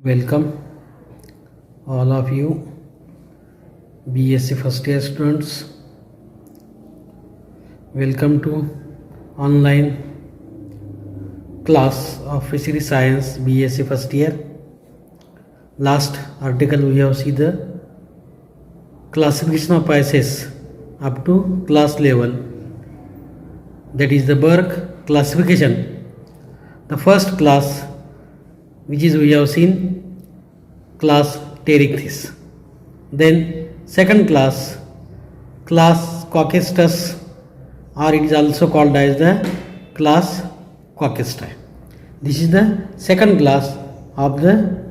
Welcome all of you BSc first year students. Welcome to online class of Fishery Science BSc first year. Last article we have seen the classification of Pisces up to class level, that is the Berg classification. The first class which is we have seen class Pterichthys. Then second class Cocestus, or it is also called as the class Cocesti. This is the second class of the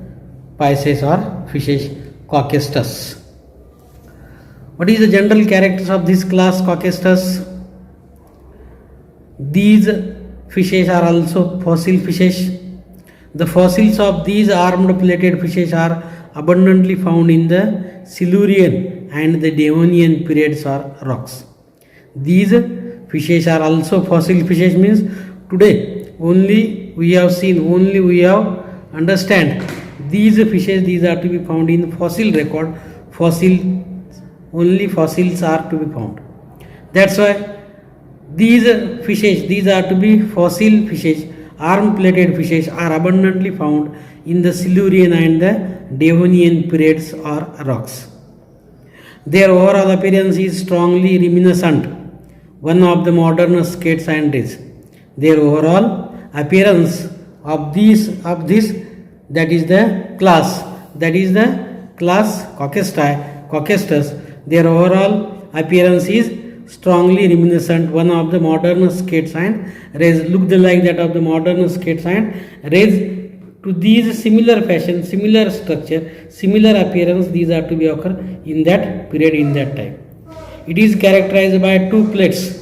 Pisces or fishes, Cocestus. What is the general characters of this class Cocestus? These fishes are also fossil fishes. The fossils of these armed-plated fishes are abundantly found in the Silurian and the Devonian periods or rocks. These fishes are also fossil fishes, means today only we have understand these fishes, these are to be found in fossil record. Only fossils are to be found. That's why these fishes, these are to be fossil fishes. Arm-plated fishes are abundantly found in the Silurian and the Devonian periods or rocks. Their overall appearance is strongly reminiscent one of the modern skates and rays. Their overall appearance of this that is the class Cocestus. Their overall appearance is strongly reminiscent one of the modern skates and rays, looked like that of the modern skates and rays. To these similar fashion, similar structure, similar appearance, these are to be occur in that period, in that time. It is characterized by two plates.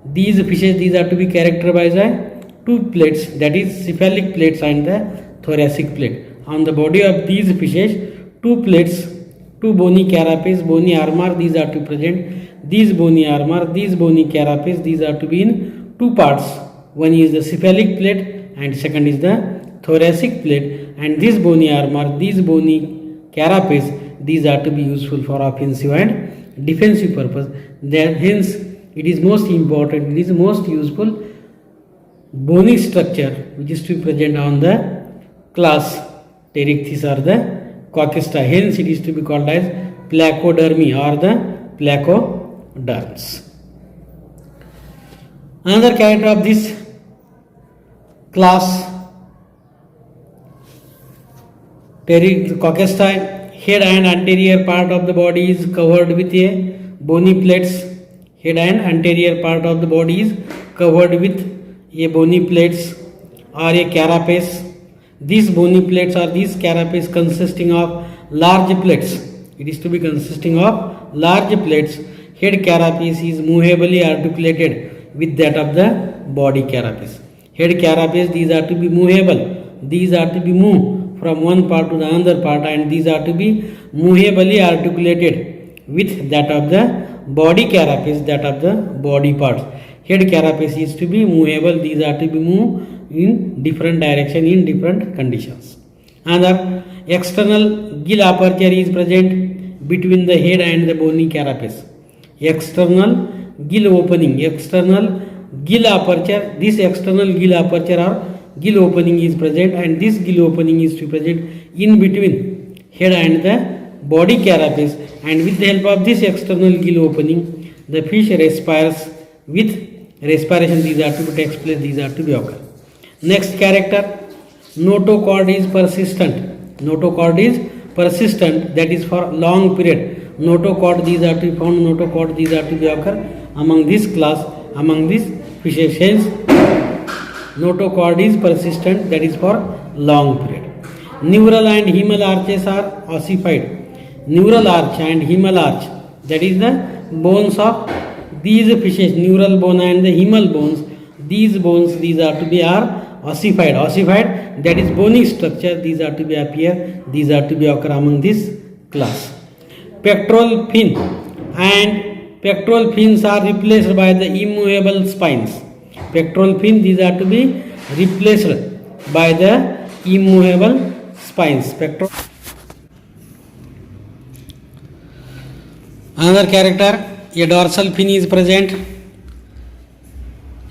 These fishes, these are to be characterized by two plates, that is cephalic plates and the thoracic plate. On the body of these fishes, two plates, two bony carapace, bony armor, these are to present. These bony armor, these bony carapace, these are to be in two parts. One is the cephalic plate and second is the thoracic plate. And this bony armor, these bony carapace, these are to be useful for offensive and defensive purpose. Hence, it is most important, it is most useful bony structure which is to be present on the class Pterichthys or the Cocesti. Hence, it is to be called as placodermy or the placoderms. Another character of this class Cocesti, head and anterior part of the body is covered with a bony plates. Head and anterior part of the body is covered with a bony plates or a carapace. These bony plates or these carapace consisting of large plates. It is to be consisting of large plates. Head carapace is movably articulated with that of the body carapace. Head carapace, these are to be movable. These are to be moved from one part to the another part, and these are to be movably articulated with that of the body carapace, that of the body parts. Head carapace is to be movable. These are to be moved in different direction, in different conditions. Another external gill aperture is present between the head and the bony carapace. External gill opening, external gill aperture. This external gill aperture or gill opening is present, and this gill opening is to be present in between head and the body carapace. And with the help of this external gill opening, the fish respires. With respiration, these are to be takes place, these are to be occur. Next character, notochord is persistent. Notochord is persistent, that is for long period. Notochord, these are to be found. Notochord, these are to be occur among this class, among these fishes. Hence, notochord is persistent, that is for long period. Neural and hemal arches are ossified. Neural arch and hemal arch, that is the bones of these fishes, neural bone and the hemal bones. These bones, these are to be ossified. Ossified, that is bony structure, these are to be appear, these are to be occur among this class. Pectoral fin and pectoral fins are replaced by the immovable spines. Pectoral fin, these are to be replaced by the immovable spines. Another character, a dorsal fin is present.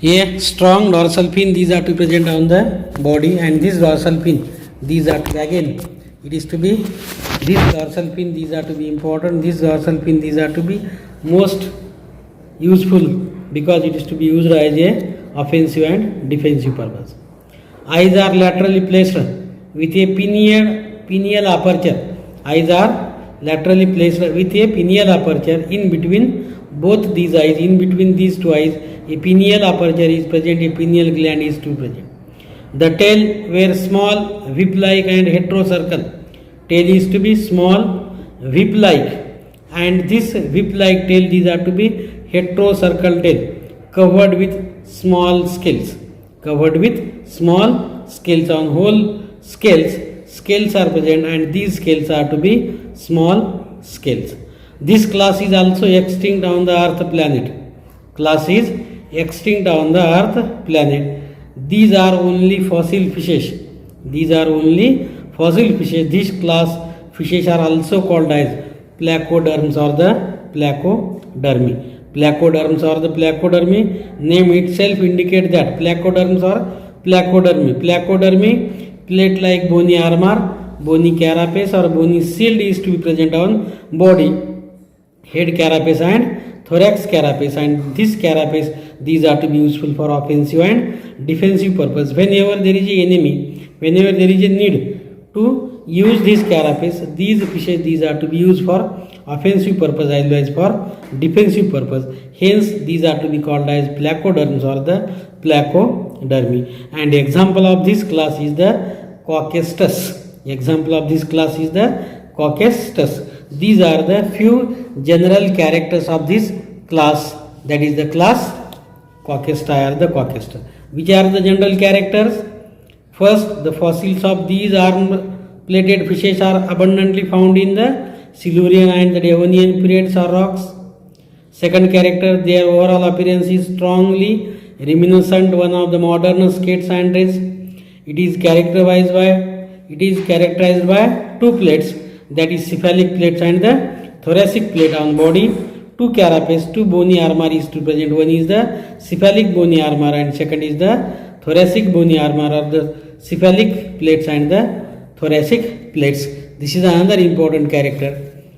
A strong dorsal fin, these are to be present on the body, and this dorsal fin, these are to be, again it is to be, this dorsal fin, these are to be important, this dorsal fin, these are to be most useful because it is to be used as a offensive and defensive purpose. Eyes are laterally placed with a pineal aperture. Eyes are laterally placed with a pineal aperture. In between both these eyes, in between these two eyes, a pineal aperture is present, a pineal gland is to present. The tail were small, whip-like and heterocircle. Tail is to be small, whip-like, and this whip-like tail, these are to be heterocircle tail, covered with small scales. Covered with small scales. On whole scales are present, and these scales are to be small scales. This class is also extinct on the earth planet. Class is extinct on the earth planet. These are only fossil fishes. These are only fossil fishes. This class fishes are also called as placoderms or the placodermi. Placoderms or the placodermi, name itself indicates that placoderms or placodermi. Placodermi, plate-like bony armor, bony carapace or bony shield is to be present on body, head carapace and thorax carapace, and this carapace, these are to be useful for offensive and defensive purpose. Whenever there is an enemy, whenever there is a need to use this carapace, these fishes, these are to be used for offensive purpose as well as for defensive purpose. Hence these are to be called as placoderms or the placodermi. And example of this class is the Cocestus. Example of this class is the Cocestus. These are the few general characters of this class, that is the class Cocesti or the Cocestus. Which are the general characters? First, the fossils of these arm-plated fishes are abundantly found in the Silurian and the Devonian periods or rocks. Second character, their overall appearance is strongly reminiscent one of the modern skates and rays. It is characterized by two plates, that is cephalic plates and the thoracic plate on body. Two carapace, two bony armor is to present. One is the cephalic bony armor and second is the thoracic bony armor or the cephalic plates and the thoracic plates. This is another important character.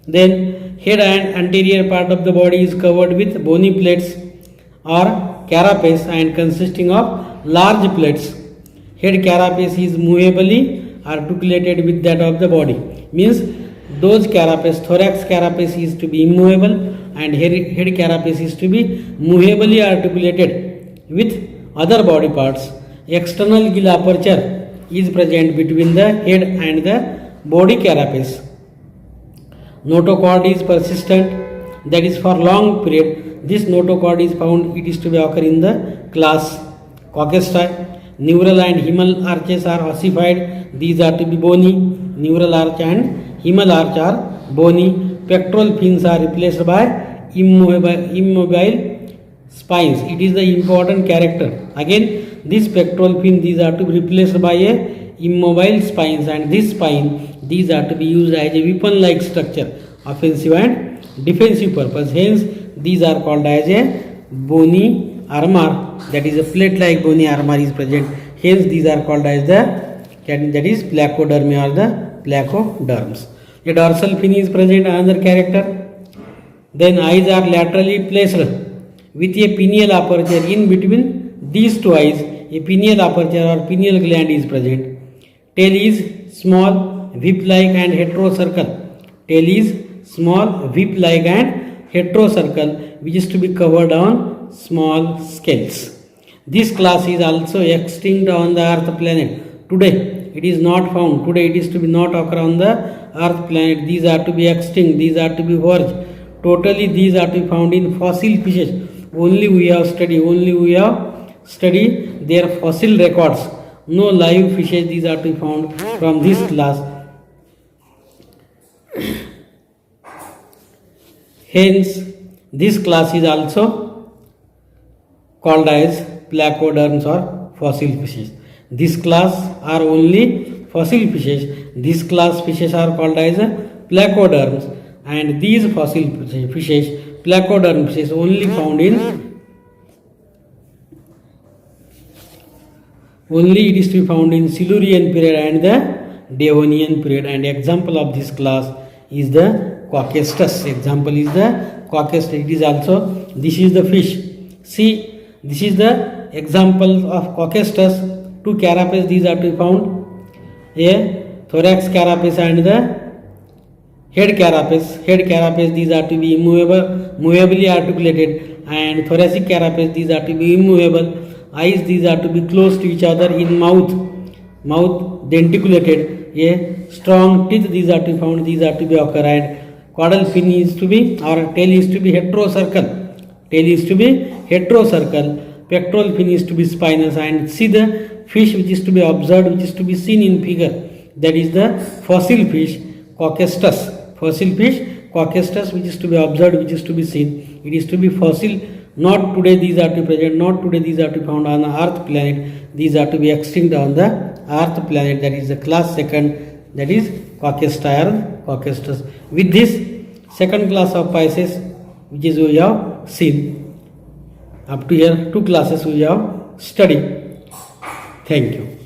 Then head and anterior part of the body is covered with bony plates or carapace and consisting of large plates. Head carapace is movably articulated with that of the body. Means those carapace, thorax carapace is to be immovable and head carapace is to be movably articulated with other body parts. External gill aperture is present between the head and the body carapace. Notochord is persistent, that is for long period. This notochord is found, it is to be occur in the class Cocesti. Neural and hemal arches are ossified, these are to be bony. Neural arch and hemal arch are bony. Pectoral fins are replaced by immobile spines. It is the important character. Again, this pectoral fin, these are to be replaced by a immobile spines, and this spine, these are to be used as a weapon-like structure, offensive and defensive purpose. Hence, these are called as a bony armor, that is a plate-like bony armor is present. Hence, these are called as that is placodermi or the placoderms. A dorsal fin is present, another character. Then eyes are laterally placed with a pineal aperture. In between these two eyes, a pineal aperture or pineal gland is present. Tail is small, whip-like and heterocircle. Tail is small, whip-like and heterocircle, which is to be covered on small scales. This class is also extinct on the earth planet. Today it is not found. Today it is to be not occur on the earth planet. These are to be extinct. These are to be purged. Totally these are to be found in fossil fishes. Only we have studied their fossil records. No live fishes these are to be found from this class. Hence, this class is also called as placoderms or fossil fishes. This class are only fossil fishes. This class fishes are called as placoderms, and these fossil fishes, placoderm fishes, only it is to be found in Silurian period and the Devonian period. And example of this class is the Quaquestus. Example is the Quaquestus. It is also, this is the fish. See, this is the example of Quaquestus. Two carapace, these are to be found. A thorax carapace and the head carapace. Head carapace, these are to be movably articulated, and thoracic carapace, these are to be immovable. Eyes, these are to be close to each other. In mouth denticulated. A strong teeth, these are to be found. These are to be occur, and caudal fin is to be, or tail is to be heterocircle. Tail is to be heterocircle. Pectoral fin is to be spinous. And see the fish which is to be observed, which is to be seen in figure, that is the fossil fish Quaquestus. Fossil fish Quaquestus, which is to be observed, which is to be seen. It is to be fossil. Not today these are to be present, not today these are to be found on the earth planet. These are to be extinct on the earth planet. That is the class second, that is Quaquestus. With this second class of Pisces, which is we have seen. Up to here 2 classes we have studied. Thank you.